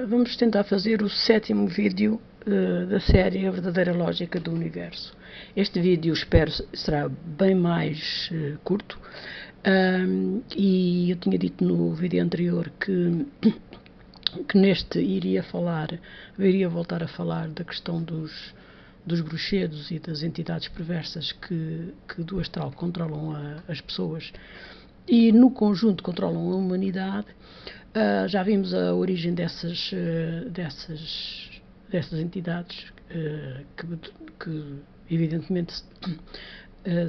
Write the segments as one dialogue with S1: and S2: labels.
S1: Vamos tentar fazer o 7º vídeo da série A Verdadeira Lógica do Universo. Este vídeo, espero, será bem mais curto, e eu tinha dito no vídeo anterior que neste iria voltar a falar da questão dos bruxedos e das entidades perversas que do astral controlam as pessoas e no conjunto controlam a humanidade. Já vimos a origem dessas entidades que evidentemente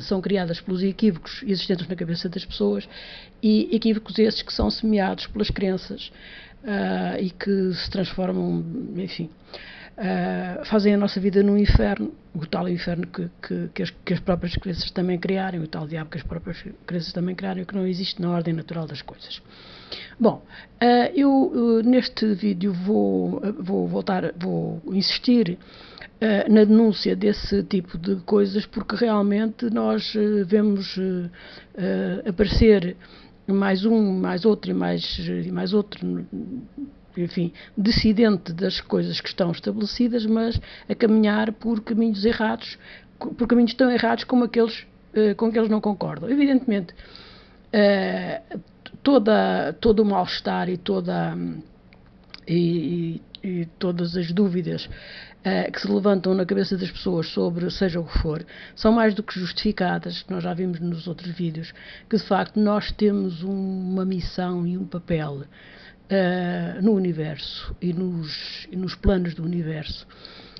S1: são criadas pelos equívocos existentes na cabeça das pessoas, e equívocos esses que são semeados pelas crenças e que se transformam, enfim, fazem a nossa vida num inferno, o tal inferno que as próprias crenças também criaram, o tal diabo que as próprias crenças também criaram, que não existe na ordem natural das coisas. Bom, eu neste vídeo vou insistir na denúncia desse tipo de coisas, porque realmente nós vemos aparecer mais outro, enfim, dissidente das coisas que estão estabelecidas, mas a caminhar por caminhos errados, por caminhos tão errados como aqueles com que eles não concordam. Evidentemente, todo o mal-estar e todas as dúvidas que se levantam na cabeça das pessoas sobre seja o que for, são mais do que justificadas. Nós já vimos nos outros vídeos que, de facto, nós temos uma missão e um papel no universo e nos planos do universo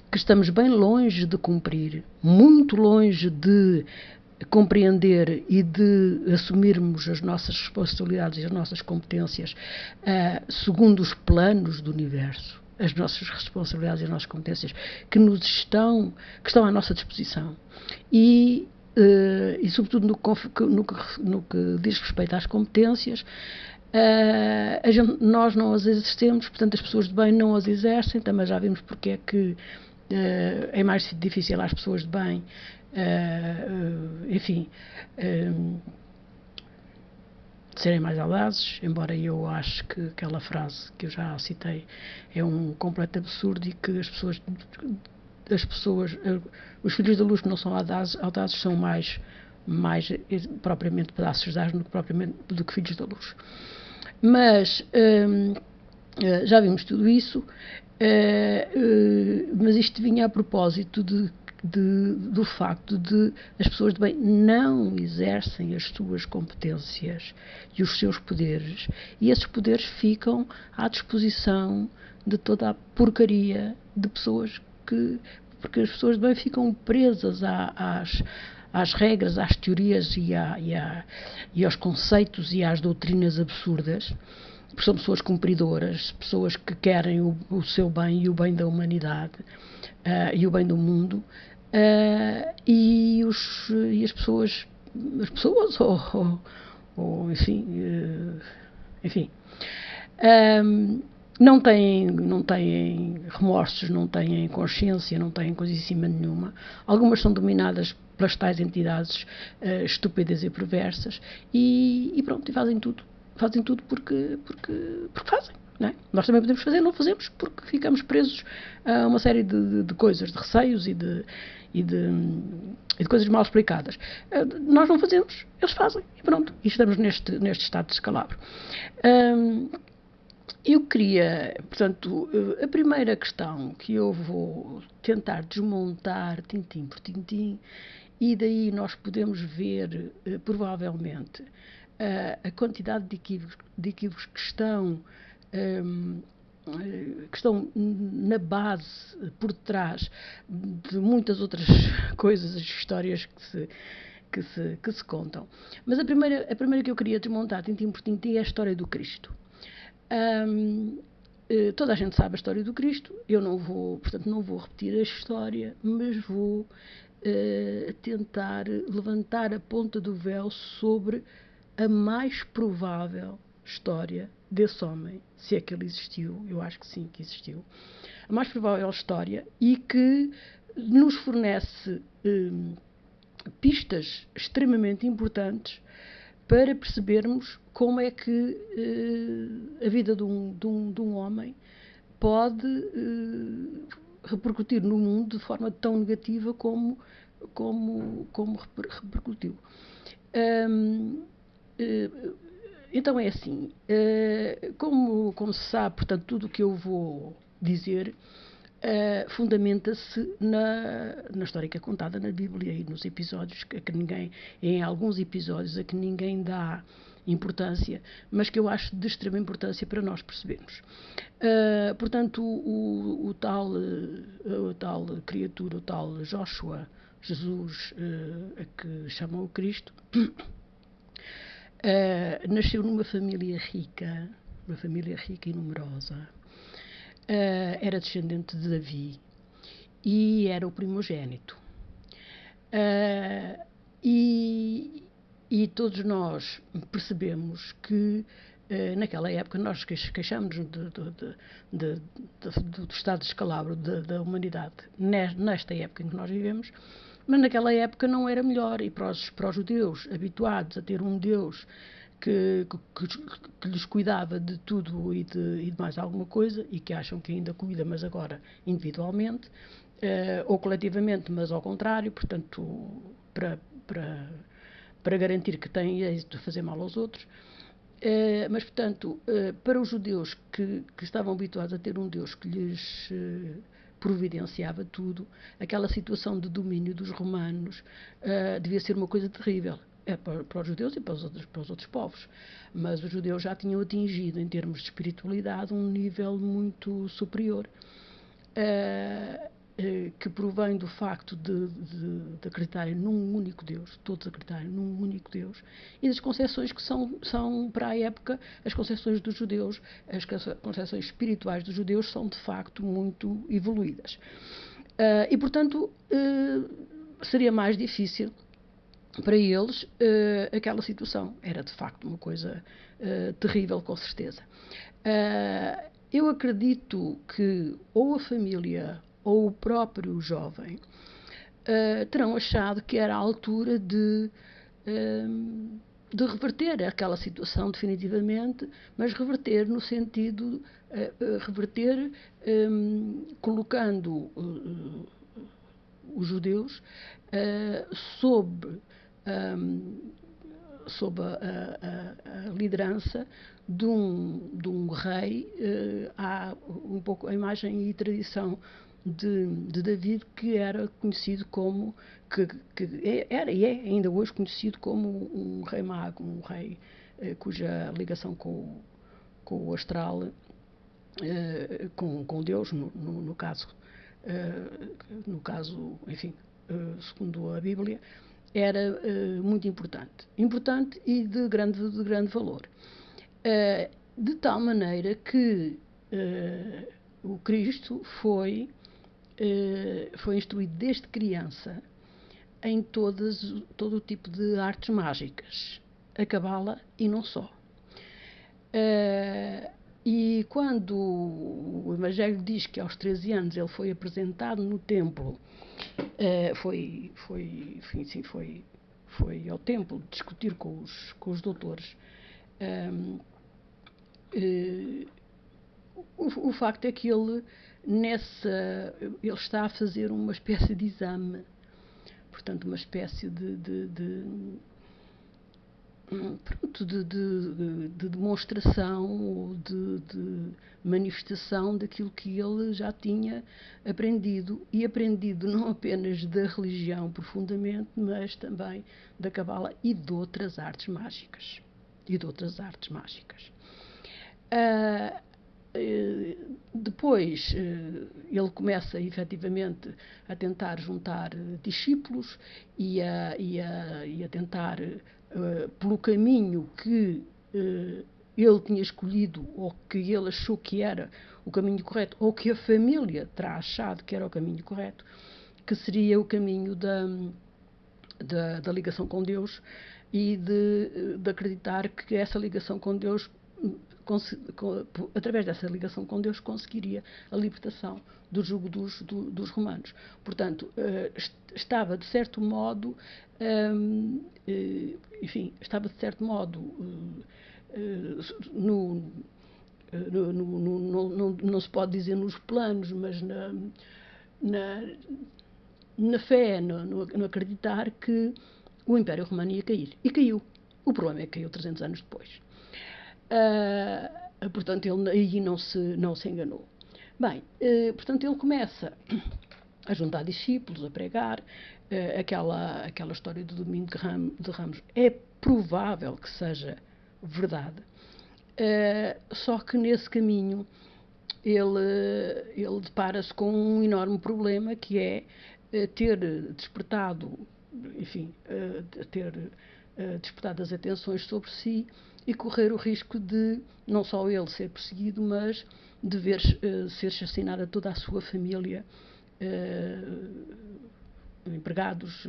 S1: que estamos bem longe de cumprir, muito longe de compreender e de assumirmos as nossas responsabilidades e as nossas competências segundo os planos do universo, as nossas responsabilidades e as nossas competências que estão à nossa disposição, e sobretudo no que diz respeito às competências, nós não as exercemos, portanto as pessoas de bem não as exercem. Também já vimos porque é que é mais difícil às pessoas de bem, enfim, serem mais audazes, embora eu acho que aquela frase que eu já citei é um completo absurdo, e que os filhos da luz que não são audazes são mais propriamente pedaços de asno do que filhos da luz. Mas já vimos tudo isso, mas isto vinha a propósito do facto de as pessoas de bem não exercem as suas competências e os seus poderes, e esses poderes ficam à disposição de toda a porcaria de pessoas porque as pessoas de bem ficam presas às regras, às teorias e aos conceitos e às doutrinas absurdas, porque são pessoas cumpridoras, pessoas que querem o seu bem e o bem da humanidade e o bem do mundo, e as pessoas enfim, não têm remorsos, não têm consciência, não têm coisíssima nenhuma. Algumas são dominadas pelas tais entidades estúpidas e perversas, e pronto, e fazem tudo porque fazem. Não é? Nós também podemos fazer, não fazemos porque ficamos presos a uma série de coisas, de receios e de coisas mal explicadas. Nós não fazemos, eles fazem, e pronto, e estamos neste estado de descalabro. Eu queria, portanto, a primeira questão que eu vou tentar desmontar tintim por tintim, e daí nós podemos ver, provavelmente, a quantidade de equívocos que estão na base, por detrás de muitas outras coisas, as histórias que se contam. Mas a primeira que eu queria desmontar tintim por tintim é a história do Cristo. Toda a gente sabe a história do Cristo. Eu não vou repetir a história, mas vou tentar levantar a ponta do véu sobre a mais provável história desse homem, se é que ele existiu. Eu acho que sim, que existiu. A mais provável história, e que nos fornece pistas extremamente importantes para percebermos como é que a vida de um homem pode repercutir no mundo de forma tão negativa como repercutiu. Então é assim, como se sabe, portanto, tudo o que eu vou dizer fundamenta-se na história que é contada na Bíblia e nos episódios em alguns episódios a que ninguém dá importância, mas que eu acho de extrema importância para nós percebermos. Portanto, o tal criatura, o tal Joshua, Jesus, a que chamam o Cristo, nasceu numa família rica e numerosa. Era descendente de Davi e era o primogênito. E todos nós percebemos que naquela época nós queixamos-nos do estado de descalabro da humanidade nesta época em que nós vivemos, mas naquela época não era melhor, e para os judeus habituados a ter um Deus que lhes cuidava de tudo e de mais alguma coisa, e que acham que ainda cuida, mas agora individualmente, ou coletivamente, mas ao contrário, portanto, para garantir que têm êxito de fazer mal aos outros. Mas, portanto, para os judeus que estavam habituados a ter um Deus que lhes providenciava tudo, aquela situação de domínio dos romanos devia ser uma coisa terrível. Para os judeus e para os outros povos. Mas os judeus já tinham atingido, em termos de espiritualidade, um nível muito superior, que provém do facto de acreditarem num único Deus, todos acreditarem num único Deus, e das concepções que são para a época, as concepções dos judeus, as concepções espirituais dos judeus são de facto muito evoluídas. E, portanto, seria mais difícil para eles aquela situação. Era de facto uma coisa terrível, com certeza. Eu acredito que ou a família ou o próprio jovem terão achado que era a altura de reverter aquela situação definitivamente, mas reverter no sentido colocando os judeus sob a liderança de um rei. Há um pouco a imagem e tradição de David, que era conhecido como, era e é ainda hoje conhecido como um rei mago, um rei cuja ligação com o astral, com Deus, no caso, enfim, segundo a Bíblia, era muito importante e de grande valor. De tal maneira que o Cristo foi instruído desde criança em todo o tipo de artes mágicas, a cabala e não só. E quando o Evangelho diz que aos 13 anos ele foi apresentado no templo, foi ao templo discutir com os doutores, o facto é que ele está a fazer uma espécie de exame, portanto uma espécie de demonstração ou de manifestação daquilo que ele já tinha aprendido, e aprendido não apenas da religião profundamente, mas também da cabala e de outras artes mágicas. Depois ele começa efetivamente a tentar juntar discípulos e a tentar, pelo caminho que ele tinha escolhido, ou que ele achou que era o caminho correto, ou que a família terá achado que era o caminho correto, que seria o caminho da ligação com Deus, e de acreditar que essa ligação com Deus, através dessa ligação com Deus, conseguiria a libertação do jugo dos romanos. Portanto, estava de certo modo, não se pode dizer nos planos, mas na fé, no acreditar que o Império Romano ia cair. E caiu. O problema é que caiu 300 anos depois. Portanto, ele aí não se enganou. Bem, portanto, ele começa a juntar discípulos, a pregar. Aquela história do Domingo de Ramos é provável que seja verdade. Só que nesse caminho ele depara-se com um enorme problema, que é ter despertado, enfim, ter despertado as atenções sobre si e correr o risco de não só ele ser perseguido, mas de ver ser assassinada toda a sua família, empregados,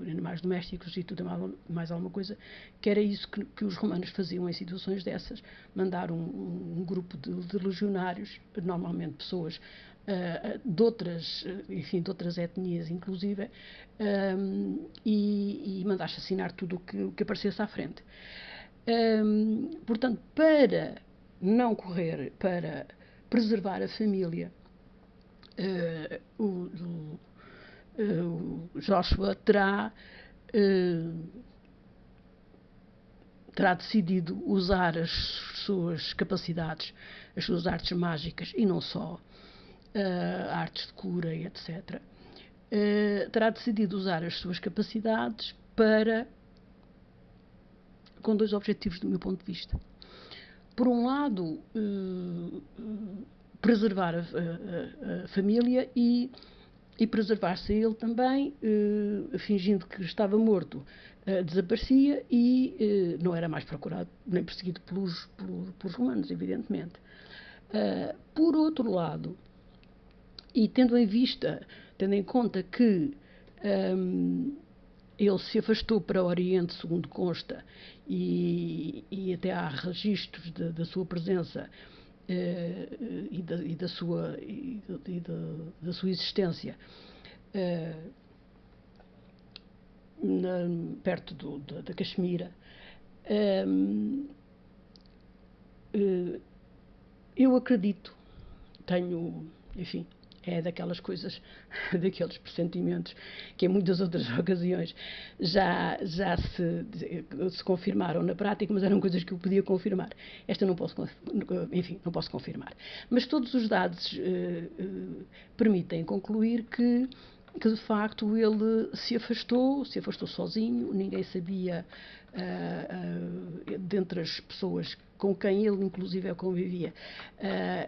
S1: animais domésticos e tudo mais alguma coisa, que era isso que os romanos faziam em situações dessas: mandar um grupo de legionários, normalmente pessoas de outras etnias inclusive, e mandar assassinar tudo o que aparecesse à frente. Portanto, para não correr, para preservar a família, o Joshua terá decidido usar as suas capacidades, as suas artes mágicas, e não só, artes de cura e etc. Terá decidido usar as suas capacidades com dois objetivos, do meu ponto de vista. Por um lado, preservar a família e preservar-se ele também, fingindo que estava morto, desaparecia e não era mais procurado nem perseguido pelos romanos, evidentemente. Por outro lado, e tendo em conta que ele se afastou para o Oriente, segundo consta, e até há registros da sua presença e da sua existência perto da Caxemira. Eu acredito, enfim, é daquelas coisas, daqueles pressentimentos que em muitas outras ocasiões já se confirmaram na prática, mas eram coisas que eu podia confirmar. Esta não posso confirmar. Mas todos os dados permitem concluir que de facto ele se afastou sozinho, ninguém sabia, dentre as pessoas com quem ele inclusive convivia,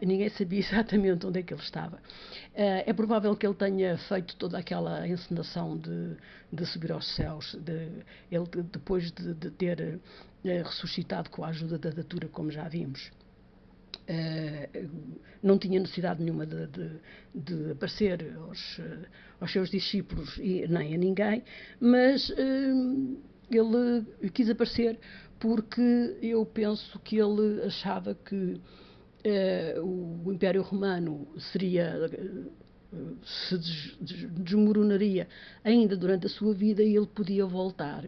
S1: ninguém sabia exatamente onde é que ele estava. É provável que ele tenha feito toda aquela encenação de subir aos céus, ele depois de ter ressuscitado com a ajuda da datura, como já vimos. Não tinha necessidade nenhuma de aparecer aos seus discípulos e nem a ninguém, mas ele quis aparecer porque eu penso que ele achava que o Império Romano se desmoronaria ainda durante a sua vida e ele podia voltar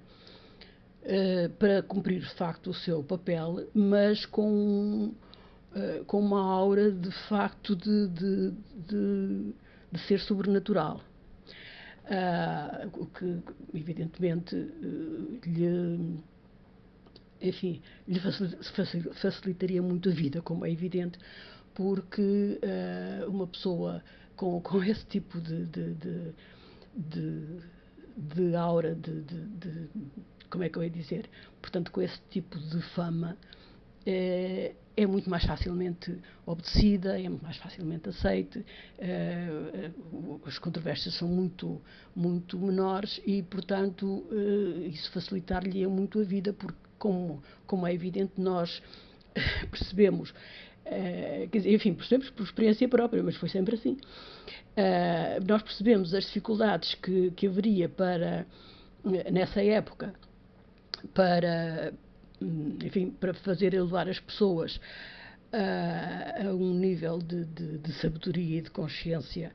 S1: para cumprir de facto o seu papel, mas com uma aura de facto de ser sobrenatural, o que evidentemente lhe facilitaria muito a vida, como é evidente, porque uma pessoa com esse tipo de aura, como é que eu ia dizer, portanto, com esse tipo de fama, é muito mais facilmente obedecida, é muito mais facilmente aceite, as controvérsias são muito, muito menores e, portanto, isso facilitar-lhe muito a vida, porque, como é evidente, nós percebemos, percebemos por experiência própria, mas foi sempre assim. Nós percebemos as dificuldades que haveria nessa época, para fazer elevar as pessoas a um nível de sabedoria e de consciência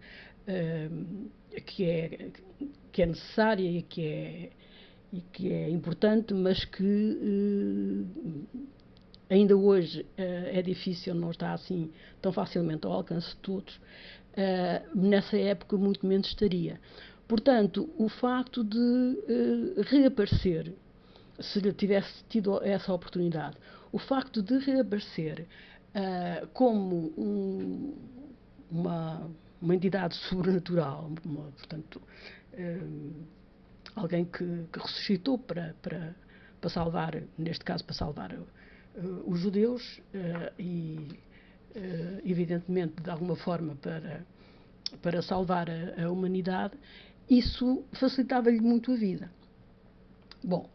S1: que é necessária e que é importante, mas que ainda hoje é difícil, não está assim tão facilmente ao alcance de todos, nessa época muito menos estaria. Portanto, o facto de reaparecer, se lhe tivesse tido essa oportunidade, o facto de reaparecer como uma entidade sobrenatural, portanto, alguém que ressuscitou para salvar, neste caso, para salvar os judeus e, evidentemente, de alguma forma para salvar a humanidade, isso facilitava-lhe muito a vida. Bom,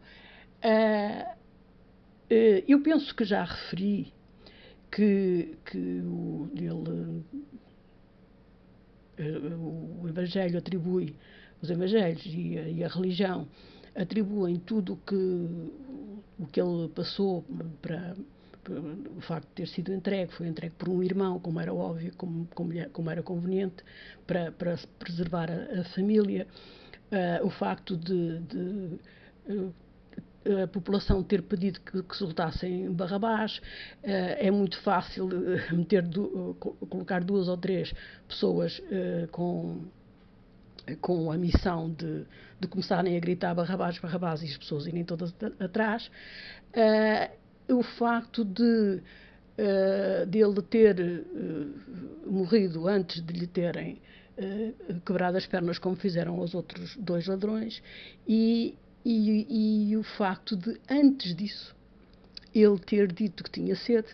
S1: eu penso que já referi que o Evangelho atribui, os Evangelhos e a religião atribuem tudo o que ele passou para o facto de ter sido entregue, foi entregue por um irmão, como era óbvio, como era conveniente, para preservar a família, o facto de a população ter pedido que soltassem Barrabás, é muito fácil colocar 2 ou 3 pessoas com a missão de começarem a gritar Barrabás, Barrabás, e as pessoas irem todas atrás. O facto de ele ter morrido antes de lhe terem quebrado as pernas, como fizeram os outros 2 ladrões, e o facto de, antes disso, ele ter dito que tinha sede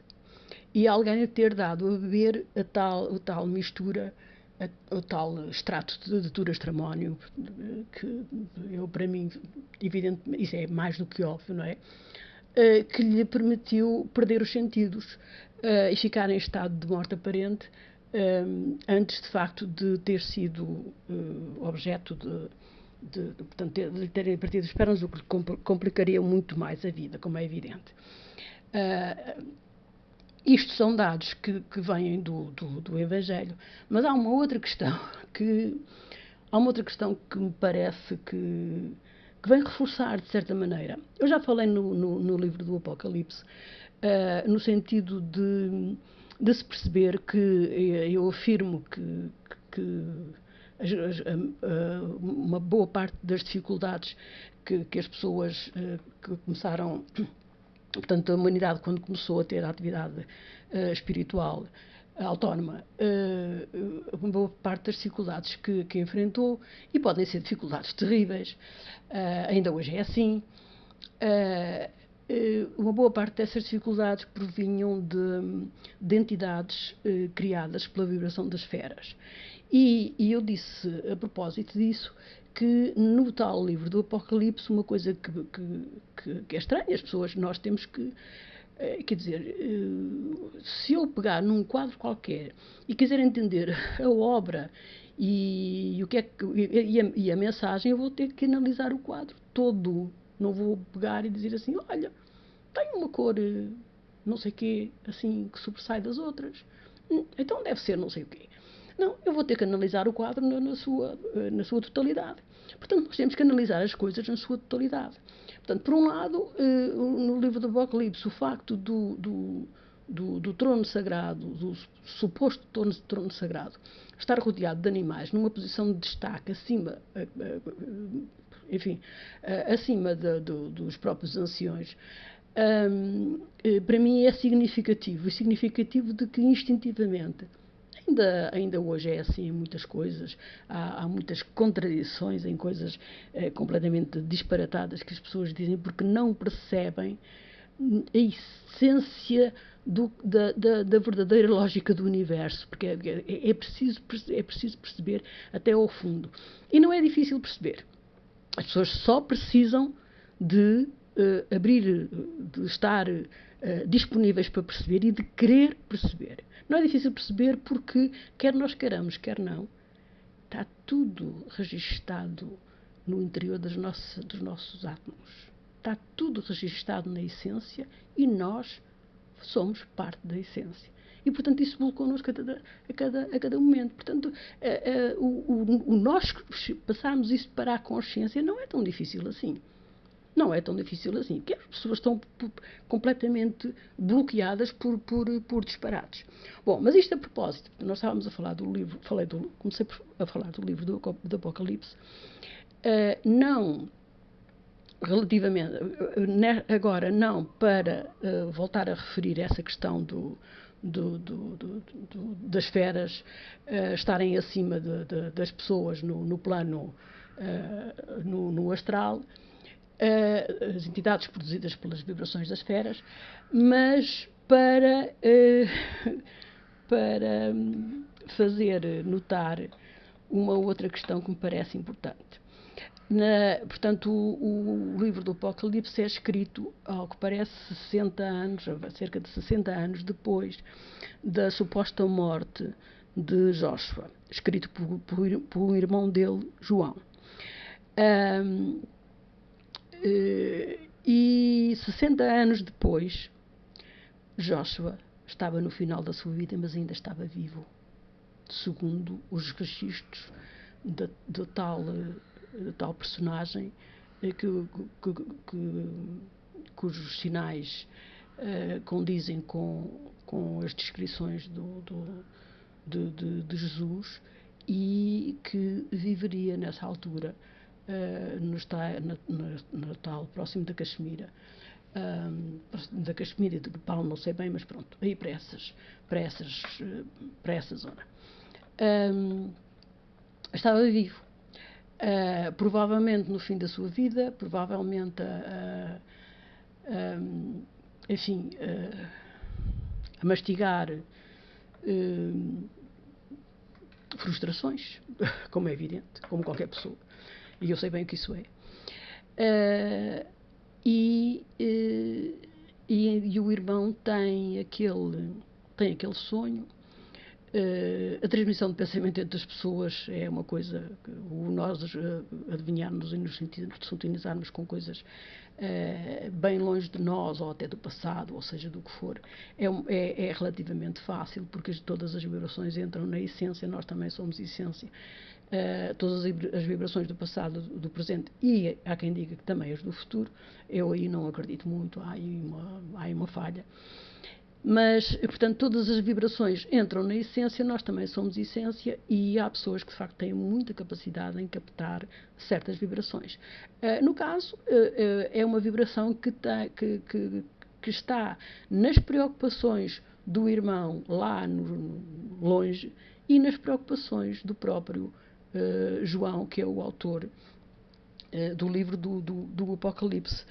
S1: e alguém lhe ter dado a beber a tal mistura, o tal extrato de turastramónio, que eu, para mim, evidentemente, isso é mais do que óbvio, não é? Que lhe permitiu perder os sentidos e ficar em estado de morte aparente, antes, de facto, de ter sido objeto portanto, de terem partido as pernas, o que complicaria muito mais a vida, como é evidente. Isto são dados que vêm do Evangelho, mas há uma outra questão que me parece que vem reforçar, de certa maneira. Eu já falei no livro do Apocalipse, no sentido de se perceber que eu afirmo que uma boa parte das dificuldades que as pessoas que começaram, portanto, a humanidade, quando começou a ter a atividade espiritual autónoma, uma boa parte das dificuldades que enfrentou, e podem ser dificuldades terríveis, ainda hoje é assim, uma boa parte dessas dificuldades provinham de entidades criadas pela vibração das esferas. E eu disse, a propósito disso, que no tal livro do Apocalipse, uma coisa que é estranha, as pessoas, nós temos que, quer dizer, se eu pegar num quadro qualquer e quiser entender a obra e a mensagem, eu vou ter que analisar o quadro todo. Não vou pegar e dizer assim, olha, tem uma cor não sei o quê, assim, que sobressai das outras. Então deve ser não sei o quê. Não, eu vou ter que analisar o quadro na sua totalidade. Portanto, nós temos que analisar as coisas na sua totalidade. Portanto, por um lado, no livro do Apocalipse, o facto do trono sagrado, do suposto trono sagrado, estar rodeado de animais numa posição de destaque acima, enfim, acima dos próprios anciões, para mim é significativo. E significativo de que instintivamente, ainda hoje é assim em muitas coisas, há muitas contradições em coisas completamente disparatadas que as pessoas dizem porque não percebem a essência da verdadeira lógica do universo, porque é preciso perceber até ao fundo. E não é difícil perceber. As pessoas só precisam de de estar disponíveis para perceber e de querer perceber. Não é difícil perceber porque, quer nós queiramos, quer não, está tudo registado no interior dos nossos átomos. Está tudo registado na essência e nós somos parte da essência. E, portanto, isso evolui connosco a cada momento. Portanto, nós passarmos isso para a consciência não é tão difícil assim. Não é tão difícil assim, porque as pessoas estão completamente bloqueadas por disparates. Bom, mas isto a propósito, nós estávamos a falar do livro, comecei a falar do livro do Apocalipse, não relativamente, agora não para voltar a referir essa questão das feras estarem acima das pessoas no plano, no astral, as entidades produzidas pelas vibrações das feras, mas para fazer notar uma outra questão que me parece importante. Portanto, o livro do Apocalipse é escrito, ao que parece, 60 anos, cerca de 60 anos depois da suposta morte de Joshua, escrito por um irmão dele, João. E 60 anos depois, Joshua estava no final da sua vida, mas ainda estava vivo, segundo os registros de tal personagem cujos sinais condizem com as descrições de Jesus, e que viveria nessa altura no tal próximo da Caxemira, e de Nepal, não sei bem, mas pronto, aí para essa zona. Estava vivo. Provavelmente no fim da sua vida, provavelmente enfim, a mastigar frustrações, como é evidente, como qualquer pessoa, e eu sei bem o que isso é. E o irmão tem aquele sonho. A transmissão de pensamento entre as pessoas é uma coisa que nós adivinharmos e nos sintonizarmos com coisas bem longe de nós, ou até do passado, ou seja, do que for, é relativamente fácil, porque todas as vibrações entram na essência, nós também somos essência. Todas as vibrações do passado, do presente, e há quem diga que também as do futuro, eu aí não acredito muito, há aí uma falha. Mas, portanto, todas as vibrações entram na essência, nós também somos essência, e há pessoas que, de facto, têm muita capacidade em captar certas vibrações. No caso, é uma vibração que está nas preocupações do irmão lá longe, e nas preocupações do próprio João, que é o autor do livro do Apocalipse.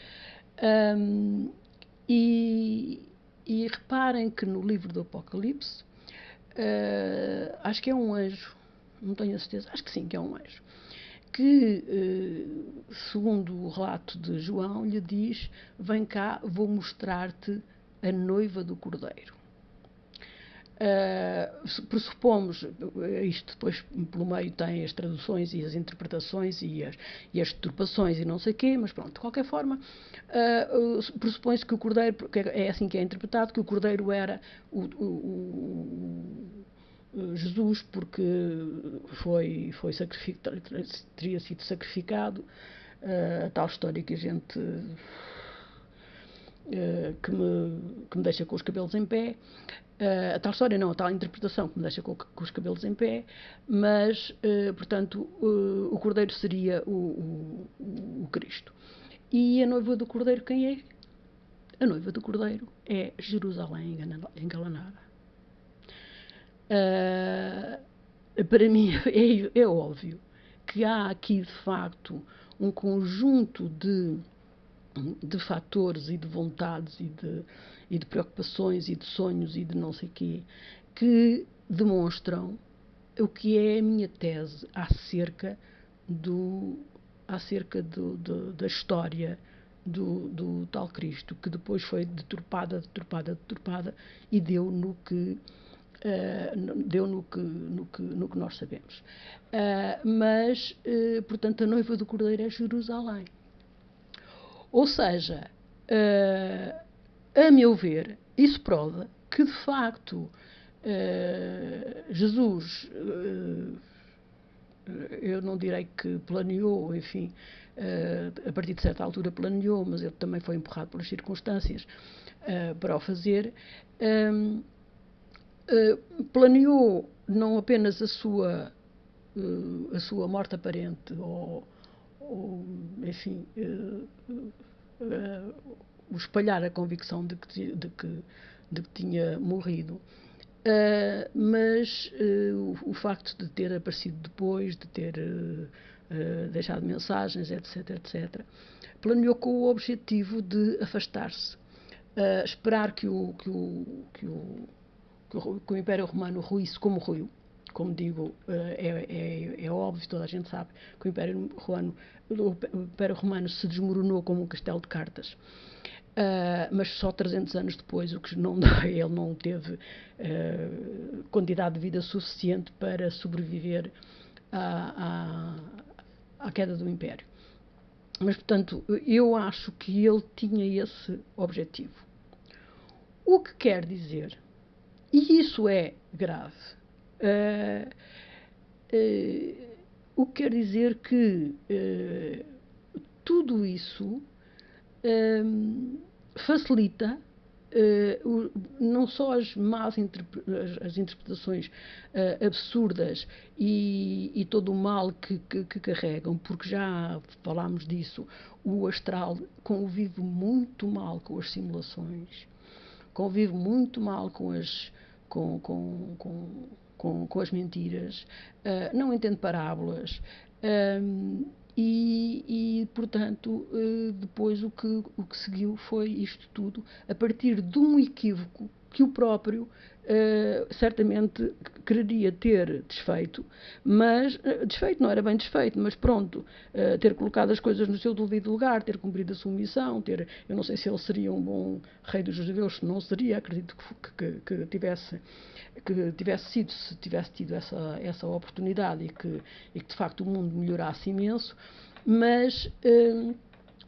S1: E reparem que no livro do Apocalipse, acho que é um anjo, não tenho a certeza, acho que sim, que é um anjo, que, segundo o relato de João, lhe diz: vem cá, vou mostrar-te a noiva do Cordeiro. Pressupomos, isto depois pelo meio tem as traduções e as interpretações e as deturpações e não sei o quê, mas pronto, de qualquer forma, pressupõe-se que o Cordeiro, que é assim que é interpretado, que o Cordeiro era Jesus, porque teria sido sacrificado, a tal história que a gente que me deixa com os cabelos em pé, a tal história não, a tal interpretação que me deixa com os cabelos em pé, mas, portanto, o Cordeiro seria o Cristo. E a noiva do Cordeiro quem é? A noiva do Cordeiro é Jerusalém engalanada. Para mim é óbvio que há aqui, de facto, um conjunto de fatores e de vontades e de preocupações e de sonhos e de não sei quê, que demonstram o que é a minha tese acerca da história do tal Cristo, que depois foi deturpada e deu no que nós sabemos. Mas, portanto, a noiva do Cordeiro é Jerusalém. Ou seja, a meu ver, isso prova que, de facto, Jesus, eu não direi que planeou, enfim, a partir de certa altura planeou, mas ele também foi empurrado pelas circunstâncias para o fazer. Planeou não apenas a sua morte aparente, enfim, o espalhar a convicção de que tinha morrido, mas o facto de ter aparecido depois, de ter deixado mensagens, etc., etc., planeou com o objetivo de afastar-se, esperar que o Império Romano ruísse como ruiu. Como digo, é óbvio, toda a gente sabe que o Império Romano se desmoronou como um castelo de cartas. Mas só 300 anos depois, o que ele não teve quantidade de vida suficiente para sobreviver à queda do Império. Mas, portanto, eu acho que ele tinha esse objetivo. O que quer dizer, e isso é grave, o que quer dizer que tudo isso facilita não só as as interpretações absurdas e todo o mal que carregam, porque já falámos disso, o astral convive muito mal com as simulações, convive muito mal com as mentiras, não entende parábolas, portanto, depois o que seguiu foi isto tudo, a partir de um equívoco que o próprio certamente quereria ter desfeito, mas desfeito não era bem desfeito, mas pronto, ter colocado as coisas no seu devido lugar, ter cumprido a sua missão, eu não sei se ele seria um bom rei dos judeus, se não seria, acredito que tivesse sido, se tivesse tido essa oportunidade e que de facto o mundo melhorasse imenso, mas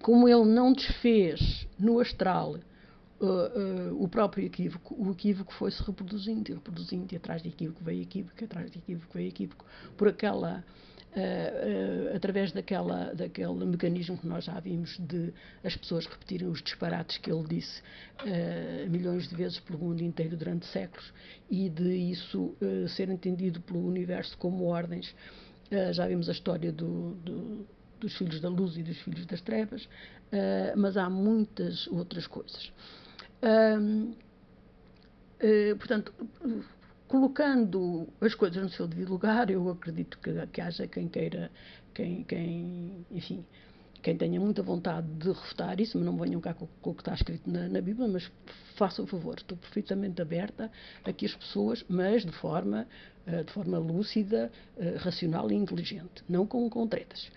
S1: como ele não desfez no astral o próprio equívoco, o equívoco foi-se reproduzindo, e atrás de equívoco veio equívoco, atrás de equívoco veio equívoco, através daquele mecanismo que nós já vimos de as pessoas repetirem os disparates que ele disse milhões de vezes pelo mundo inteiro durante séculos, e de isso ser entendido pelo universo como ordens. Já vimos a história dos filhos da luz e dos filhos das trevas, mas há muitas outras coisas. Portanto, colocando as coisas no seu devido lugar, eu acredito que haja quem queira, enfim, quem tenha muita vontade de refutar isso, mas não venham cá com o que está escrito na Bíblia, mas façam o favor, estou perfeitamente aberta a que as pessoas, mas de forma lúcida, racional e inteligente, não com tretas.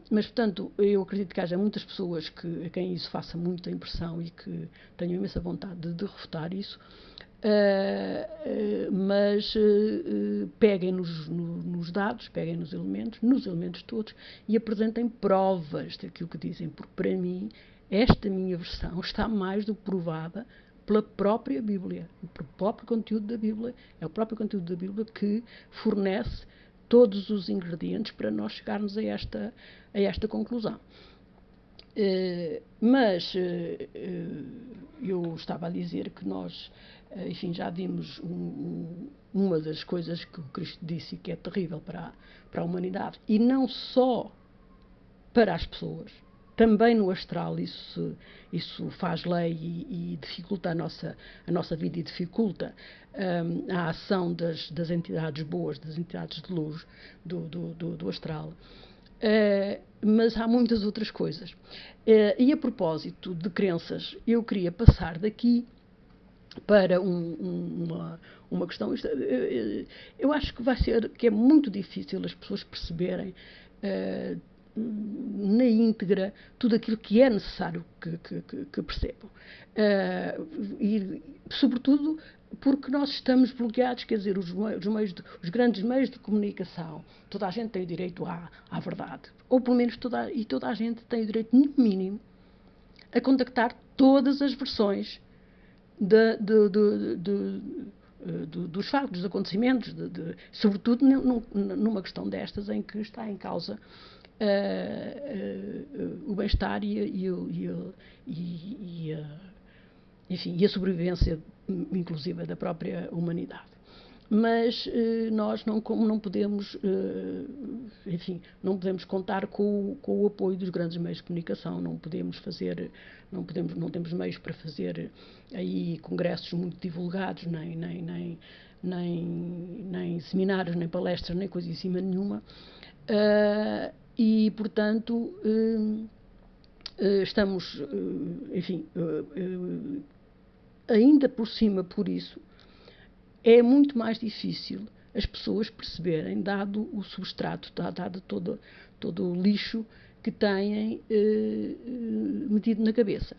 S1: Mas, portanto, eu acredito que haja muitas pessoas a quem isso faça muita impressão e que tenham imensa vontade de refutar isso, mas peguem nos dados, peguem nos elementos todos, e apresentem provas daquilo que dizem, porque para mim esta minha versão está mais do que provada pela própria Bíblia, pelo próprio conteúdo da Bíblia. É o próprio conteúdo da Bíblia que fornece todos os ingredientes para nós chegarmos a esta conclusão. Mas eu estava a dizer que nós, enfim, já vimos uma das coisas que o Cristo disse e que é terrível para a humanidade, e não só para as pessoas, também no astral isso faz lei e dificulta a nossa vida e dificulta a ação das entidades boas, das entidades de luz do astral. Mas há muitas outras coisas. E a propósito de crenças, eu queria passar daqui para uma questão. Eu acho que é muito difícil as pessoas perceberem na íntegra tudo aquilo que é necessário que percebam. E, sobretudo, porque nós estamos bloqueados, quer dizer, os grandes meios de comunicação, toda a gente tem o direito à verdade, ou pelo menos toda a gente tem o direito, no mínimo, a contactar todas as versões dos factos, dos acontecimentos, sobretudo numa questão destas em que está em causa o bem-estar enfim, e a sobrevivência, inclusive, da própria humanidade. Mas nós não podemos, enfim, não podemos contar com o apoio dos grandes meios de comunicação, não temos meios para fazer aí congressos muito divulgados, nem seminários, nem palestras, nem coisa em cima nenhuma, e portanto estamos, enfim, ainda por cima por isso, é muito mais difícil as pessoas perceberem, dado o substrato, dado todo o lixo que têm metido na cabeça.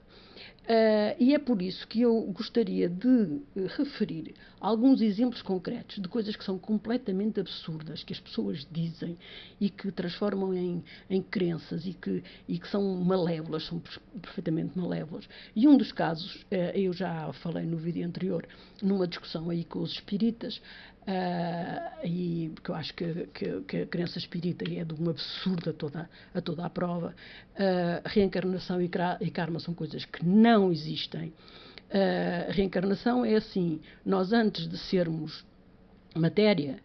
S1: E é por isso que eu gostaria de referir alguns exemplos concretos de coisas que são completamente absurdas, que as pessoas dizem e que transformam em crenças e que são malévolas, são perfeitamente malévolas. E um dos casos, eu já falei no vídeo anterior, numa discussão aí com os espíritas, e porque eu acho que a crença espírita é de um absurdo a toda a prova. Reencarnação e karma são coisas que não existem. A reencarnação é assim: nós, antes de sermos matéria,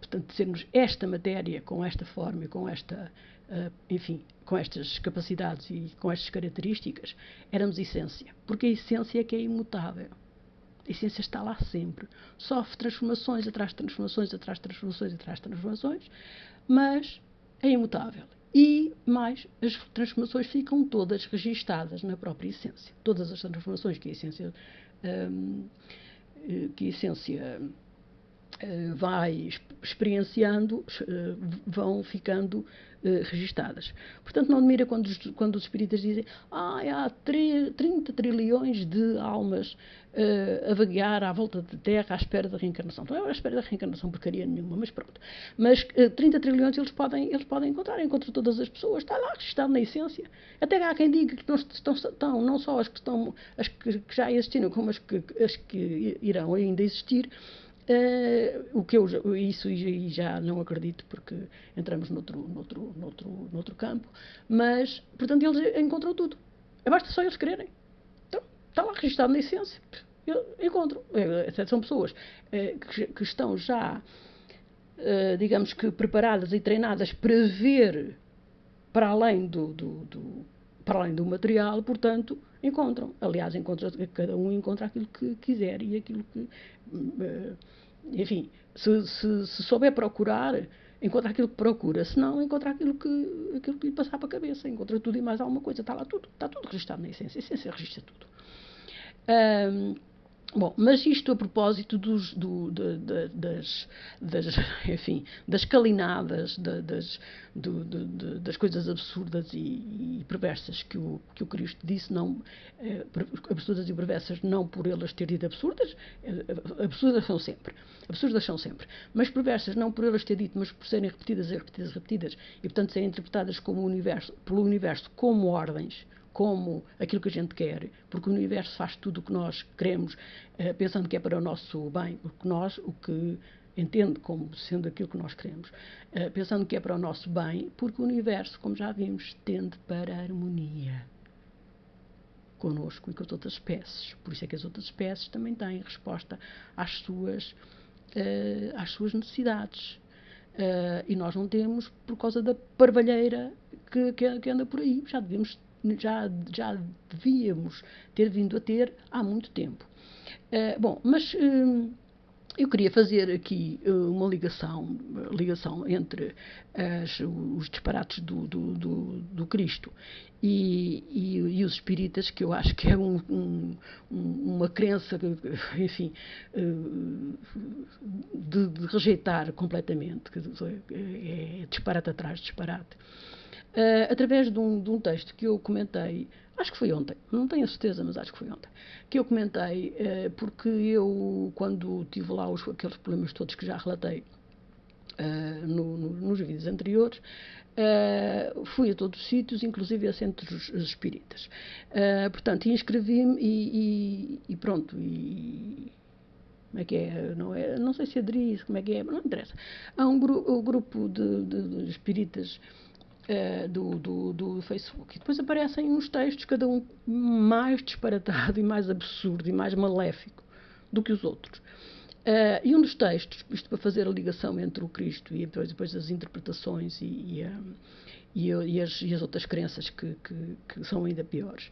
S1: portanto, de sermos esta matéria com esta forma e com esta, enfim, com estas capacidades e com estas características, éramos essência, porque a essência é que é imutável. A essência está lá sempre. Sofre transformações atrás de transformações, atrás de transformações, atrás de transformações, mas é imutável. E mais, as transformações ficam todas registadas na própria essência. Todas as transformações que a essência vai experienciando, vão ficando registadas. Portanto, não admira quando os espíritas dizem há 30 trilhões de almas a vaguear à volta da Terra à espera da reencarnação. Não é à espera da reencarnação porcaria nenhuma, mas pronto. Mas 30 trilhões eles podem encontram todas as pessoas, está lá registado na essência. Até há quem diga que estão não só as que já existiram, como as que irão ainda existir. O que isso já não acredito, porque entramos noutro campo, mas, portanto, eles encontram tudo. Basta só eles quererem. Então, está lá registado na essência. Encontram. São pessoas que estão já, digamos que, preparadas e treinadas para ver para além do material, portanto, encontram. Aliás, cada um encontra aquilo que quiser e aquilo que... enfim, se souber procurar, encontra aquilo que procura. Se não, encontra aquilo que lhe passar para a cabeça. Encontra tudo e mais alguma coisa. Está lá tudo. Está tudo registado na essência. A essência registra tudo. Bom, mas isto a propósito das calinadas, das coisas absurdas e perversas que o Cristo disse, não, absurdas e perversas não por elas terem dito absurdas, absurdas são sempre, mas perversas não por elas terem dito, mas por serem repetidas, e portanto serem interpretadas pelo universo como ordens, como aquilo que a gente quer, porque o universo faz tudo o que nós queremos, pensando que é para o nosso bem, porque nós, o que entende como sendo aquilo que nós queremos, pensando que é para o nosso bem, porque o universo, como já vimos, tende para a harmonia connosco e com as outras espécies. Por isso é que as outras espécies também têm resposta às suas necessidades. E nós não temos, por causa da parvalheira que anda por aí. Já devíamos ter vindo a ter há muito tempo. Bom, mas eu queria fazer aqui uma ligação entre os disparates do Cristo e os espíritas, que eu acho que é uma crença, enfim, de rejeitar completamente, que é disparate atrás de disparate. Através de um texto que eu comentei, acho que foi ontem, não tenho a certeza, mas acho que foi ontem, que eu comentei, porque eu, quando tive lá aqueles problemas todos que já relatei nos vídeos anteriores, fui a todos os sítios, inclusive a centros espíritas. Portanto, inscrevi-me e pronto, como é que é, não sei se aderi, como é que é, mas não interessa. Há um grupo de espíritas do Facebook. E depois aparecem uns textos, cada um mais disparatado e mais absurdo e mais maléfico do que os outros. E um dos textos, isto para fazer a ligação entre o Cristo e depois as interpretações e as outras crenças que são ainda piores.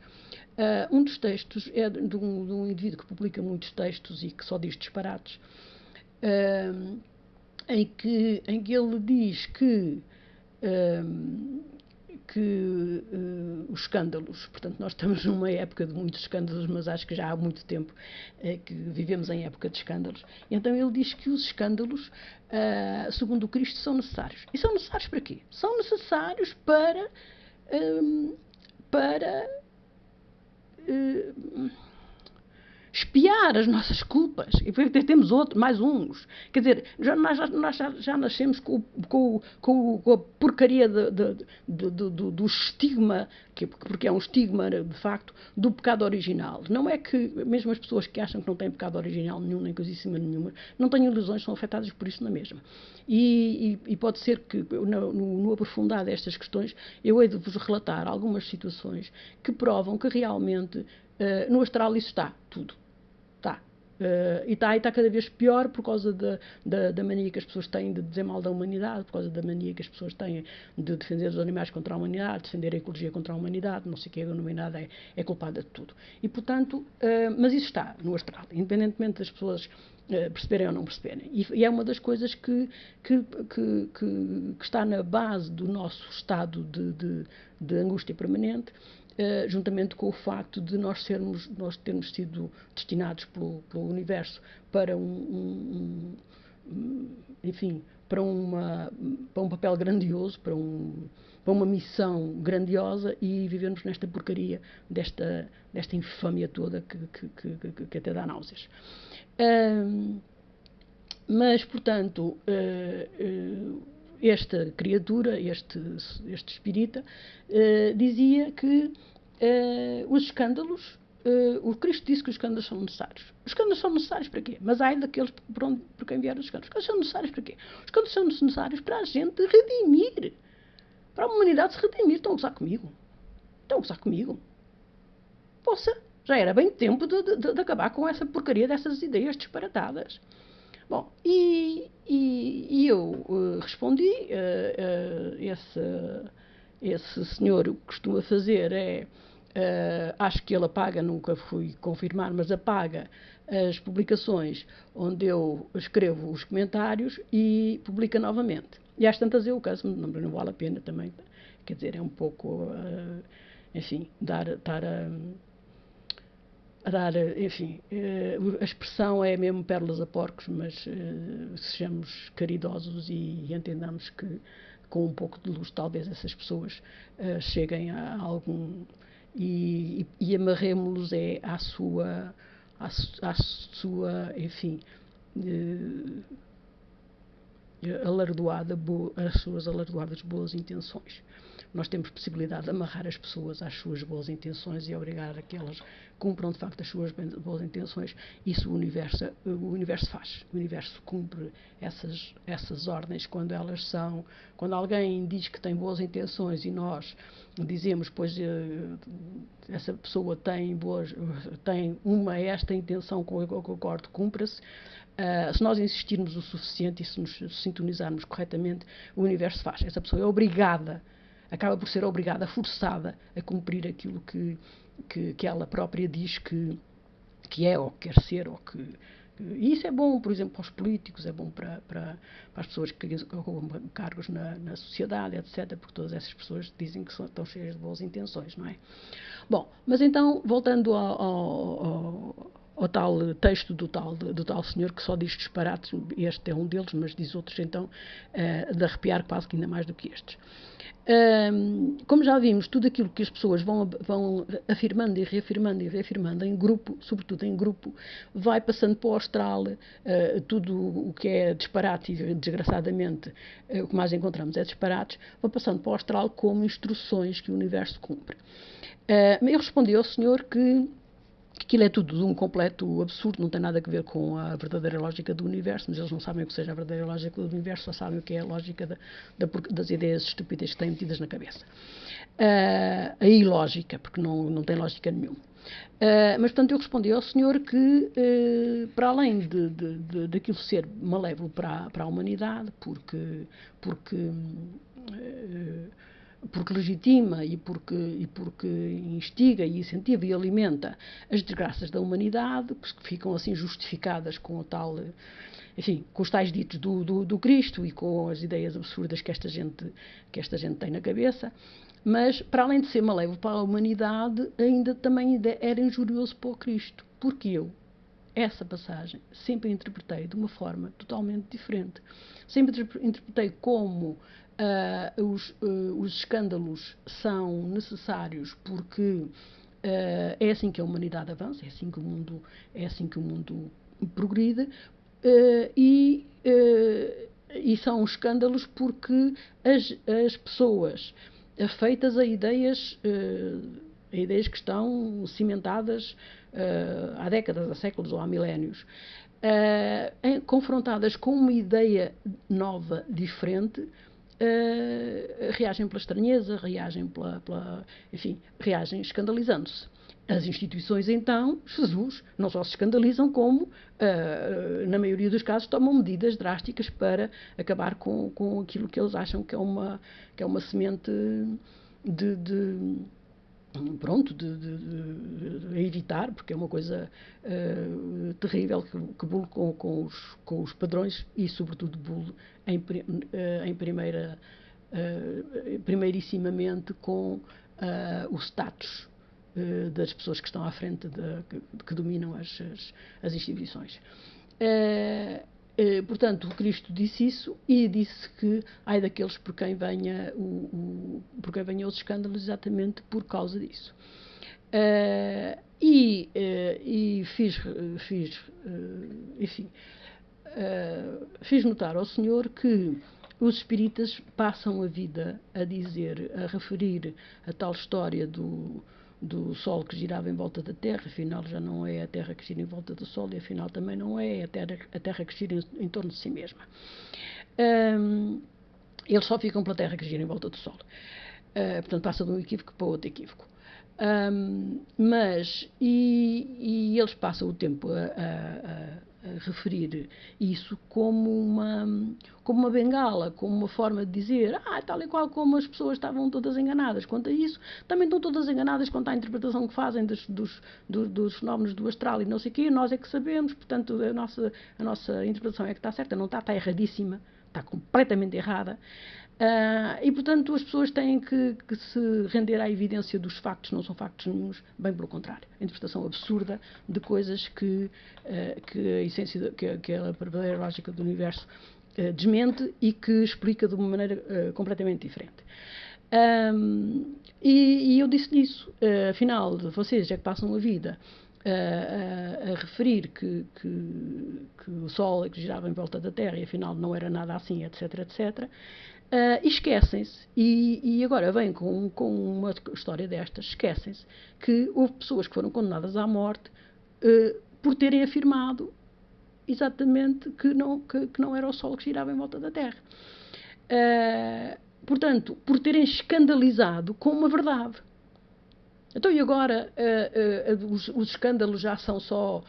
S1: Um dos textos é de um indivíduo que publica muitos textos e que só diz disparates, em que ele diz que os escândalos, portanto nós estamos numa época de muitos escândalos, mas acho que já há muito tempo que vivemos em época de escândalos, então ele diz que os escândalos, segundo o Cristo, são necessários. E são necessários para quê? São necessários para espiar as nossas culpas. E temos mais uns. Quer dizer, nós já nascemos com a porcaria do estigma, porque é um estigma, de facto, do pecado original. Não é que, mesmo as pessoas que acham que não têm pecado original nenhum, nem coisíssima nenhuma, não têm ilusões, são afetadas por isso na mesma. E pode ser que, no aprofundar destas questões, eu hei de vos relatar algumas situações que provam que realmente no astral isso está, tudo. E está cada vez pior por causa da mania que as pessoas têm de dizer mal da humanidade, por causa da mania que as pessoas têm de defender os animais contra a humanidade, defender a ecologia contra a humanidade, não sei o que, a humanidade é culpada de tudo. E, portanto, mas isso está no astral, independentemente das pessoas perceberem ou não perceberem. E é uma das coisas que está na base do nosso estado de angústia permanente, juntamente com o facto de nós termos sido destinados pelo universo para enfim, para um papel grandioso, para uma missão grandiosa, e vivemos nesta porcaria, desta infâmia toda que até dá náuseas. Mas, portanto, esta criatura, este espírita, dizia que os escândalos, o Cristo disse que os escândalos são necessários. Os escândalos são necessários para quê? Mas ai daqueles por quem vieram os escândalos. Os escândalos são necessários para quê? Os escândalos são necessários para a gente redimir, para a humanidade se redimir. Estão a gozar comigo? Estão a gozar comigo? Poxa, já era bem tempo de acabar com essa porcaria dessas ideias disparatadas. Bom, e eu respondi, esse senhor o que costuma fazer é, acho que ele apaga, nunca fui confirmar, mas apaga as publicações onde eu escrevo os comentários e publica novamente. E às tantas eu canso-me, não vale a pena também, quer dizer, é um pouco, enfim, estar a dar, enfim, a expressão é mesmo pérolas a porcos, mas sejamos caridosos e entendamos que com um pouco de luz talvez essas pessoas cheguem a algum, e amarremos-los à sua, enfim, as suas alardoadas boas intenções. Nós temos possibilidade de amarrar as pessoas às suas boas intenções e obrigar a que elas cumpram de facto as suas boas intenções. Isso o universo faz. O universo cumpre essas ordens quando alguém diz que tem boas intenções e nós dizemos, pois essa pessoa tem esta intenção com a que eu concordo, cumpra-se. Se nós insistirmos o suficiente e se nos sintonizarmos corretamente, o universo faz. Essa pessoa é obrigada, acaba por ser obrigada, forçada a cumprir aquilo que ela própria diz que é, ou quer ser, e isso é bom, por exemplo, para os políticos, é bom para as pessoas que ocupam cargos na sociedade, etc., porque todas essas pessoas dizem que estão cheias de boas intenções, não é? Bom, mas então, voltando ao tal texto do tal senhor que só diz disparates, este é um deles, mas diz outros então de arrepiar quase que ainda mais do que estes. Como já vimos, tudo aquilo que as pessoas vão afirmando e reafirmando em grupo, sobretudo em grupo, vai passando para o astral. Tudo o que é disparate e desgraçadamente o que mais encontramos é disparates, vai passando para o astral como instruções que o universo cumpre. Eu respondi ao senhor que Aquilo é tudo de um completo absurdo, não tem nada a ver com a verdadeira lógica do universo, mas eles não sabem o que seja a verdadeira lógica do universo, só sabem o que é a lógica das ideias estúpidas que têm metidas na cabeça. A ilógica, porque não tem lógica nenhuma. Mas, portanto, eu respondi ao senhor que, para além daquilo ser malévolo para a humanidade, porque legitima e porque instiga e incentiva e alimenta as desgraças da humanidade, que ficam assim justificadas com o tal, enfim, com os tais ditos do Cristo e com as ideias absurdas que esta gente tem na cabeça. Mas, para além de ser malévolo para a humanidade, ainda também era injurioso para o Cristo. Porque eu, essa passagem, sempre a interpretei de uma forma totalmente diferente. Sempre interpretei como os escândalos são necessários porque é assim que a humanidade avança, é assim que o mundo progride, e são escândalos porque as pessoas afeitas a ideias que estão cimentadas há décadas, há séculos ou há milénios, confrontadas com uma ideia nova, diferente, reagem pela estranheza, reagem escandalizando-se. As instituições, então, Jesus, não só se escandalizam, como, na maioria dos casos, tomam medidas drásticas para acabar com aquilo que eles acham que é uma semente a evitar, porque é uma coisa terrível, que bule com os padrões e, sobretudo, bule primeirissimamente com o status das pessoas que estão à frente, que dominam as instituições. Portanto, o Cristo disse isso e disse que ai daqueles por quem venha os escândalos, exatamente por causa disso. Fiz notar ao senhor que os espíritas passam a vida a referir a tal história do Sol que girava em volta da Terra, afinal já não é a Terra que gira em volta do Sol, e afinal também não é a Terra que gira em torno de si mesma. Eles só ficam pela Terra que gira em volta do Sol. Portanto, passa de um equívoco para outro equívoco. E eles passam o tempo a referir isso como uma bengala, como uma forma de dizer, tal e qual como as pessoas estavam todas enganadas quanto a isso, também estão todas enganadas quanto à interpretação que fazem dos fenómenos do astral e não sei o quê, nós é que sabemos, portanto a nossa interpretação é que está certa, não está erradíssima, está completamente errada. E, portanto, as pessoas têm que se render à evidência dos factos, não são factos nenhuns, bem pelo contrário. A interpretação absurda de coisas que a essência, que a verdadeira lógica do universo desmente e que explica de uma maneira completamente diferente. E eu disse isso, afinal, vocês é que passam a vida a referir que o Sol é que girava em volta da Terra e afinal não era nada assim, etc, etc. E esquecem-se, e agora vêm com uma história destas, esquecem-se que houve pessoas que foram condenadas à morte por terem afirmado exatamente que não era o Sol que girava em volta da Terra. Portanto, por terem escandalizado com uma verdade. Então, e agora os escândalos já são só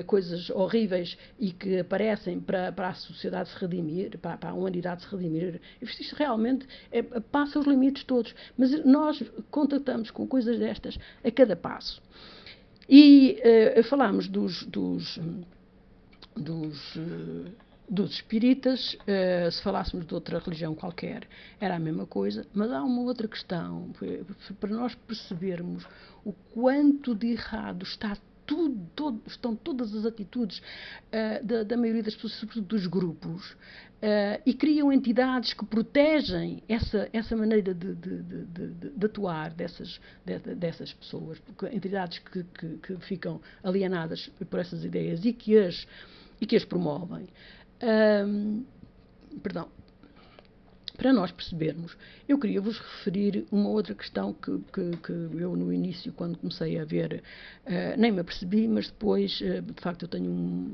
S1: coisas horríveis e que aparecem para a sociedade se redimir, para a humanidade se redimir. Isto realmente passa os limites todos. Mas nós contactamos com coisas destas a cada passo. E falámos dos espíritas, se falássemos de outra religião qualquer, era a mesma coisa, mas há uma outra questão, para nós percebermos o quanto de errado estão todas as atitudes da maioria das pessoas, sobretudo dos grupos, e criam entidades que protegem essa maneira de atuar dessas pessoas, entidades que ficam alienadas por essas ideias e que as promovem. para nós percebermos, eu queria vos referir uma outra questão que eu no início, quando comecei a ver, nem me apercebi, mas depois, de facto, eu tenho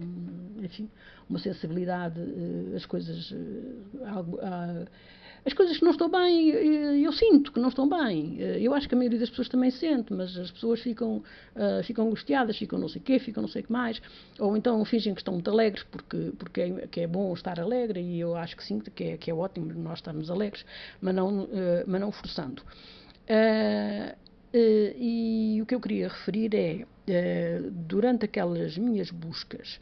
S1: enfim, uma sensibilidade, as coisas, as coisas que não estão bem, eu sinto que não estão bem. Eu acho que a maioria das pessoas também sente, mas as pessoas ficam angustiadas, ficam não sei o quê, ficam não sei o que mais, ou então fingem que estão muito alegres porque é bom estar alegre, e eu acho que sim, que é ótimo nós estarmos alegres, mas não forçando. E o que eu queria referir é, durante aquelas minhas buscas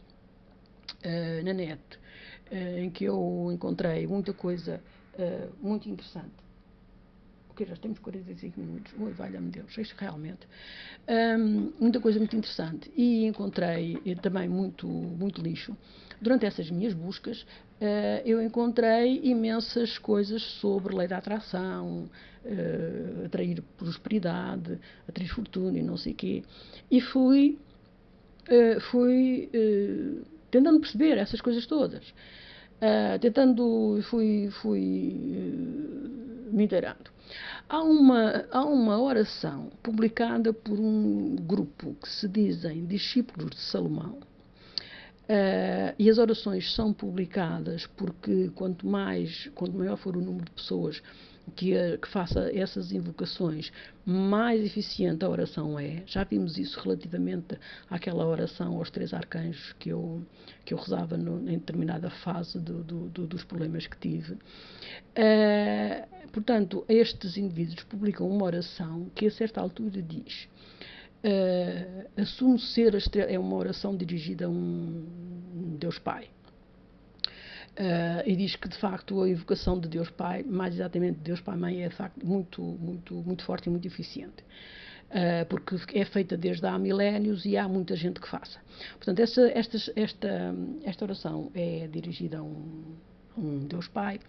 S1: na net, em que eu encontrei muita coisa muito interessante. Ok, já temos 45 minutos. Oi, valha-me Deus, isto realmente. Muita coisa muito interessante. E encontrei também muito lixo. Durante essas minhas buscas, eu encontrei imensas coisas sobre lei da atração, atrair prosperidade, atrair fortuna e não sei o quê. E fui tentando perceber essas coisas todas. Fui me inteirando. Há uma oração publicada por um grupo que se dizem Discípulos de Salomão, e as orações são publicadas porque quanto maior for o número de pessoas que faça essas invocações, mais eficiente a oração é. Já vimos isso relativamente àquela oração aos 3 arcanjos que eu rezava em determinada fase dos problemas que tive. Portanto, estes indivíduos publicam uma oração que a certa altura diz: assumo ser a estrela, é uma oração dirigida a um Deus Pai. E diz que de facto a invocação de Deus Pai, mais exatamente de Deus Pai Mãe, é de facto muito forte e muito eficiente, porque é feita desde há milénios e há muita gente que faça. Portanto, esta oração é dirigida a um Deus Pai,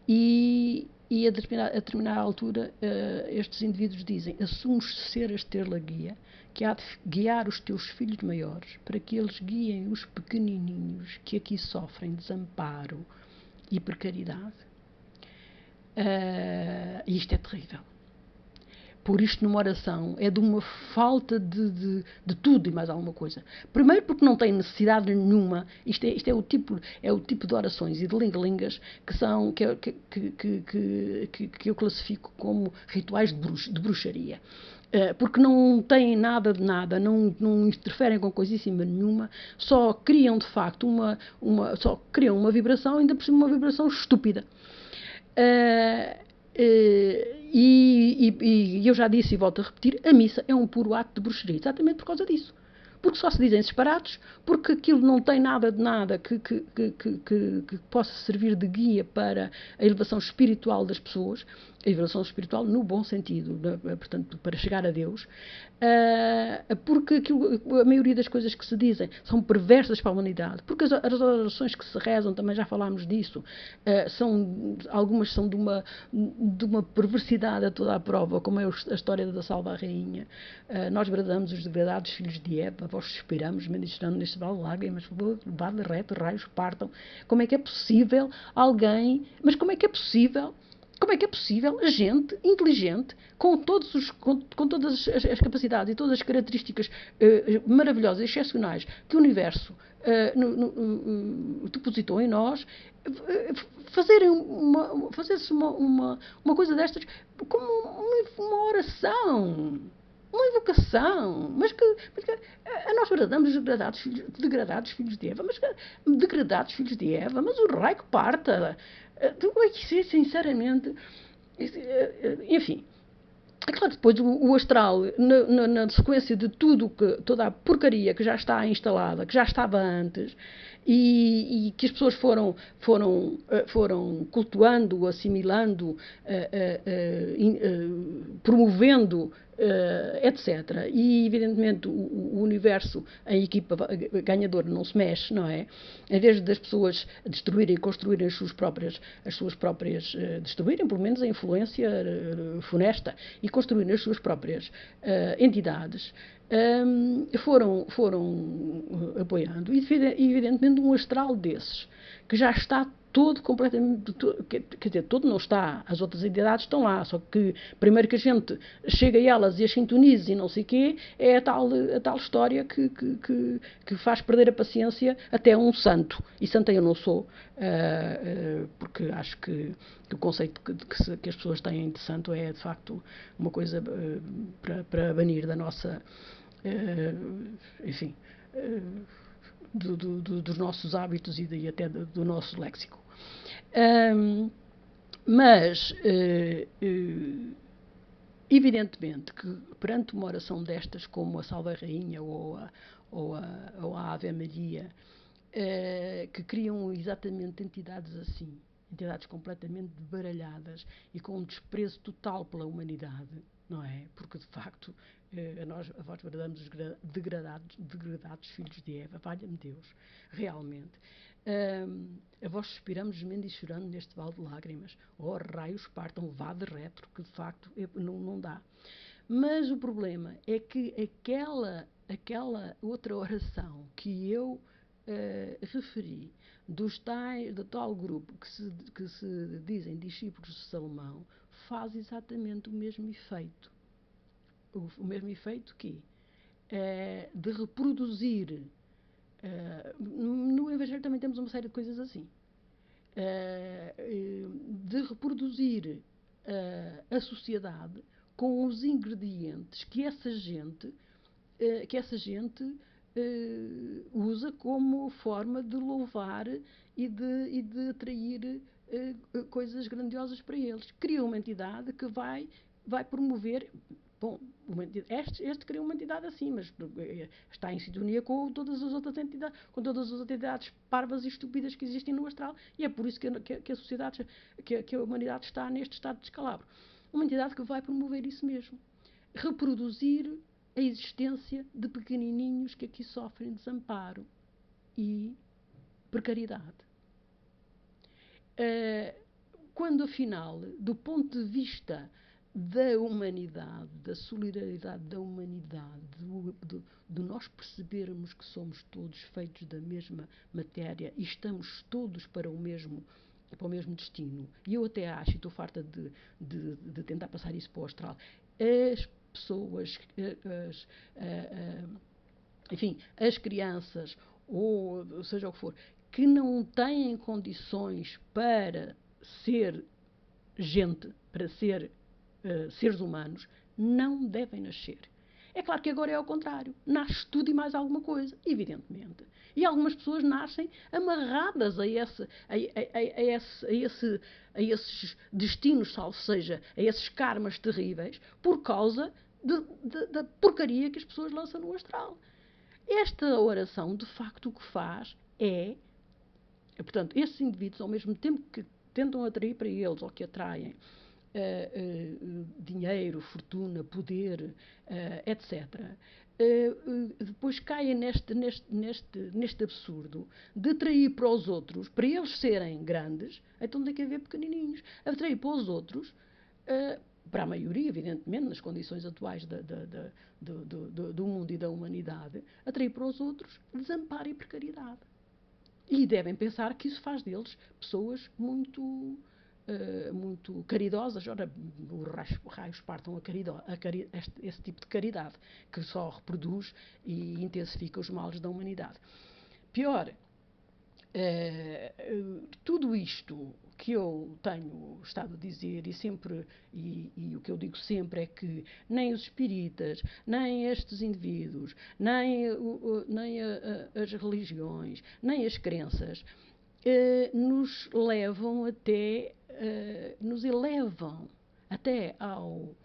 S1: e a determinada altura estes indivíduos dizem: assumes ser a estrela guia que há de guiar os teus filhos maiores para que eles guiem os pequenininhos que aqui sofrem desamparo e precariedade. E isto é terrível. Por isto, numa oração, é de uma falta de tudo e mais alguma coisa. Primeiro, porque não tem necessidade nenhuma. Isto é o tipo de orações e de lingalingas que eu classifico como rituais de bruxaria. Porque não têm nada de nada, não interferem com coisíssima nenhuma, só criam de facto só criam uma vibração, ainda por cima uma vibração estúpida. E eu já disse e volto a repetir, a missa é um puro ato de bruxaria, exatamente por causa disso. Porque só se dizem disparados, porque aquilo não tem nada de nada que possa servir de guia para a elevação espiritual das pessoas, a elevação espiritual no bom sentido, portanto, para chegar a Deus, porque a maioria das coisas que se dizem são perversas para a humanidade, porque as orações que se rezam, também já falámos disso, algumas são de uma perversidade a toda a prova, como é a história da Salva Rainha. Nós bradamos os degradados filhos de Eva, vós suspiramos, ministrando neste vale lágrimas, levado reto, raios que partam. Como é que é possível mas como é que é possível a gente inteligente, com todas as capacidades e todas as características maravilhosas e excepcionais que o universo depositou em nós, fazer-se uma coisa destas como uma oração, uma invocação, mas que nós bradamos os degradados filhos de Eva, mas o raio que parta. Sinceramente, enfim, é claro, depois o astral, na sequência de toda a porcaria que já está instalada, que já estava antes, e que as pessoas foram cultuando, assimilando, promovendo, etc. E, evidentemente, o universo, a equipa ganhadora não se mexe, não é? Em vez das pessoas destruírem e construírem as suas próprias destruírem, pelo menos, a influência funesta e construírem as suas próprias entidades, foram apoiando. E, evidentemente, um astral desses, que já está todo completamente, quer dizer, todo não está, as outras entidades estão lá, só que primeiro que a gente chega a elas e as sintonize e não sei o quê, é a tal história que faz perder a paciência até um santo. E santa eu não sou, porque acho que o conceito que as pessoas têm de santo é, de facto, uma coisa para banir da nossa, enfim, dos nossos hábitos e até do nosso léxico. Mas, evidentemente, que perante uma oração destas, como a Salve Rainha ou a Ave Maria, que criam exatamente entidades assim, entidades completamente baralhadas e com um desprezo total pela humanidade, não é? Porque, de facto, a vós bradamos os degradados filhos de Eva, valha-me Deus, realmente. A vós suspiramos, gemendo e chorando neste vale de lágrimas. Oh, raios partam, vá de retro, que de facto não dá. Mas o problema é que aquela outra oração que eu referi, do tal grupo que se dizem discípulos de Salomão, faz exatamente o mesmo efeito. O mesmo efeito que de reproduzir. No Evangelho também temos uma série de coisas assim. De reproduzir a sociedade com os ingredientes que essa gente usa como forma de louvar e de atrair coisas grandiosas para eles. Cria uma entidade que vai promover. Bom, este cria uma entidade assim, mas está em sintonia com todas as outras entidades parvas e estúpidas que existem no astral, e é por isso que a sociedade, que a humanidade está neste estado de descalabro. Uma entidade que vai promover isso mesmo. Reproduzir a existência de pequenininhos que aqui sofrem desamparo e precariedade. Quando, afinal, do ponto de vista da humanidade, da solidariedade da humanidade, de nós percebermos que somos todos feitos da mesma matéria e estamos todos para o mesmo destino, e eu até acho, e estou farta de tentar passar isso para o astral, as pessoas, enfim, as crianças, ou seja o que for, que não têm condições para ser gente, para ser seres humanos, não devem nascer. É claro que agora é ao contrário. Nasce tudo e mais alguma coisa, evidentemente. E algumas pessoas nascem amarradas a esses destinos, salvo seja, a esses karmas terríveis, por causa da porcaria que as pessoas lançam no astral. Esta oração, de facto, o que faz é, portanto, esses indivíduos, ao mesmo tempo que tentam atrair para eles, ou que atraem, dinheiro, fortuna, poder, etc., depois caem neste absurdo de atrair para os outros, para eles serem grandes, então tem que haver pequenininhos. Atrair para os outros, para a maioria, evidentemente, nas condições atuais do mundo e da humanidade, atrair para os outros desamparo e precariedade. E devem pensar que isso faz deles pessoas muito caridosas. Ora, os raios partam esse tipo de caridade, que só reproduz e intensifica os males da humanidade. Pior, tudo isto que eu tenho estado a dizer e o que eu digo sempre é que nem os espíritas, nem estes indivíduos, nem as religiões, nem as crenças nos levam nos elevam até ao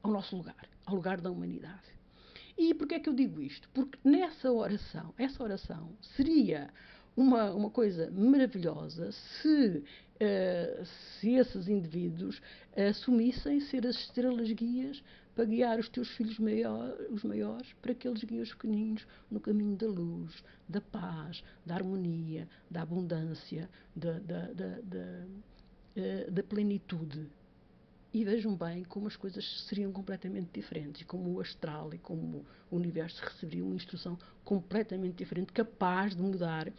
S1: nosso lugar, ao lugar da humanidade. E porquê é que eu digo isto? Porque essa oração seria uma coisa maravilhosa se esses indivíduos assumissem ser as estrelas guias para guiar os teus filhos os maiores, para que eles guiem os pequeninos no caminho da luz, da paz, da harmonia, da abundância, da plenitude. E vejam bem como as coisas seriam completamente diferentes, e como o astral e como o universo receberiam uma instrução completamente diferente, capaz de mudar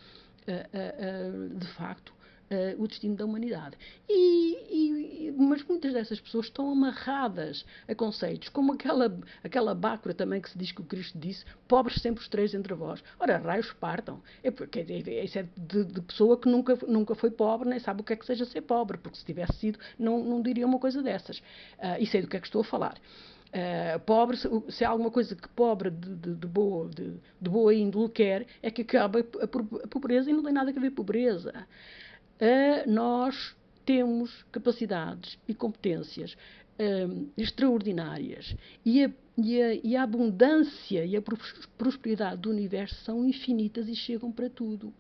S1: de facto, o destino da humanidade. Mas muitas dessas pessoas estão amarradas a conceitos, como aquela bácora também que se diz que o Cristo disse: pobres sempre os três entre vós. Ora, raios partam. Isso é de pessoa que nunca foi pobre, nem sabe o que é que seja ser pobre, porque se tivesse sido, não diria uma coisa dessas. E sei do que é que estou a falar. Pobre, se há alguma coisa que pobre de boa índole quer, é que acabe a pobreza, e não tem nada a ver com pobreza. Nós temos capacidades e competências extraordinárias, e a abundância e a prosperidade do universo são infinitas e chegam para tudo.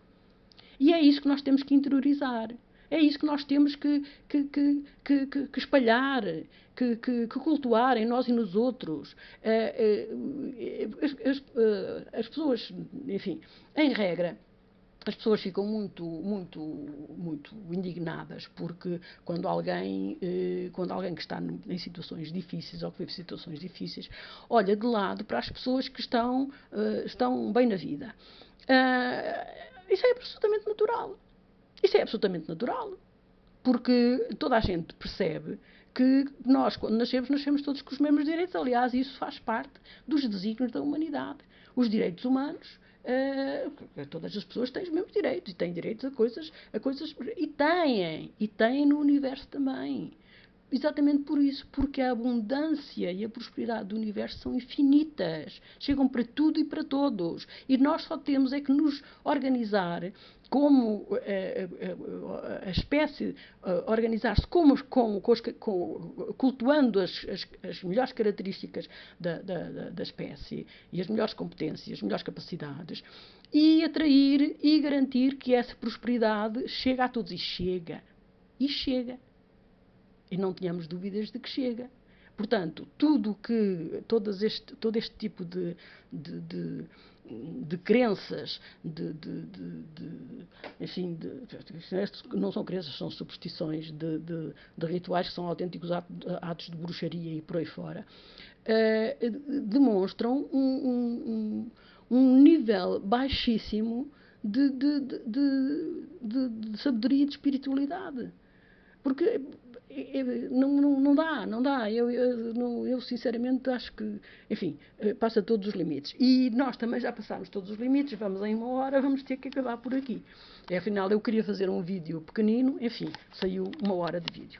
S1: E é isso que nós temos que interiorizar. É isso que nós temos que espalhar, que cultuar em nós e nos outros. As pessoas, enfim, em regra, as pessoas ficam muito indignadas, porque quando alguém que está em situações difíceis, ou que vive situações difíceis, olha de lado para as pessoas que estão bem na vida. Isso é absolutamente natural. Isso é absolutamente natural. Porque toda a gente percebe que nós, quando nascemos todos com os mesmos direitos. Aliás, isso faz parte dos desígnios da humanidade. Os direitos humanos, todas as pessoas têm os mesmos direitos, e têm direitos a coisas e têm no universo também. Exatamente por isso, porque a abundância e a prosperidade do universo são infinitas, chegam para tudo e para todos, e nós só temos é que nos organizar como a espécie, organizar-se cultuando as melhores características da espécie, e as melhores competências, as melhores capacidades, e atrair e garantir que essa prosperidade chega a todos, e chega. E não tenhamos dúvidas de que chega. Portanto, todo este tipo de crenças, enfim, não são crenças, são superstições, de rituais que são autênticos atos de bruxaria e por aí fora, demonstram um nível baixíssimo de sabedoria e de espiritualidade. Porque não dá. Eu sinceramente acho que, enfim, passa todos os limites. E nós também já passámos todos os limites, vamos em 1 hora, vamos ter que acabar por aqui. Afinal, eu queria fazer um vídeo pequenino, enfim, saiu 1 hora de vídeo.